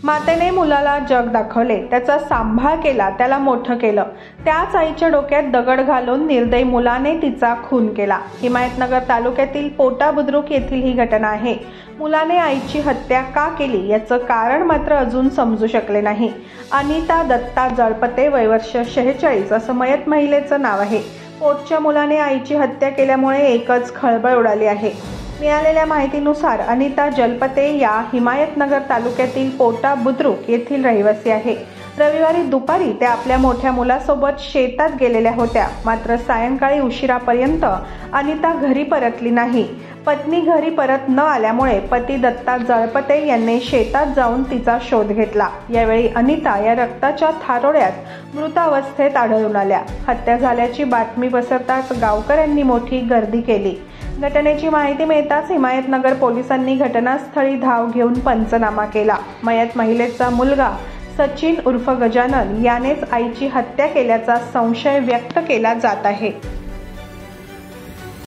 मातेने मुलाला जग दाखवले, त्याचा सांभाळ केला, त्याला मोठं केलं. त्याच आईच्या डोक्यात दगड घालून निर्दयी मुलाने तिचा खून केला. हिमायतनगर तालुक्यातील पोटा बुद्रुक येथील ही घटना आहे. मुलाने आईची हत्या का केली याचं कारण मात्र अजून समजू शकले नाही. अनिता दत्ता जळपते, वय वर्ष 46 असं मयत महिलेचं नाव आहे. पोटच्या मुलाने आईची हत्या केल्यामुळे एकच खळबळ उडाली आहे. मिळालेल्या माहितीनुसार अनिता जलपते या हिमायतनगर तालुक्यातील पोटा बुद्रुक येथील रहिवासी आहे. रविवारी दुपारी त्या आपल्या मोठ्या मुलासोबत शेतात गेलेल्या होत्या. मात्र सायंकाळी उशिरापर्यंत अनिता घरी परतली नाही. पत्नी घरी परत न आल्यामुळे पती दत्ता जळपते यांनी शेतात जाऊन तिचा शोध घेतला. यावेळी अनिता या रक्ताच्या थारोळ्यात मृत अवस्थेत आढळून आल्या. हत्या झाल्याची बातमी पसरताच गावकऱ्यांनी मोठी गर्दी केली. घटनेची माहिती मिळताच हिमायतनगर पोलिसांनी घटनास्थळी धाव घेऊन पंचनामा केला. मयत महिलेचा मुलगा सचिन उर्फ गजानन यानेच आईची हत्या केल्याचा संशय व्यक्त केला जात आहे.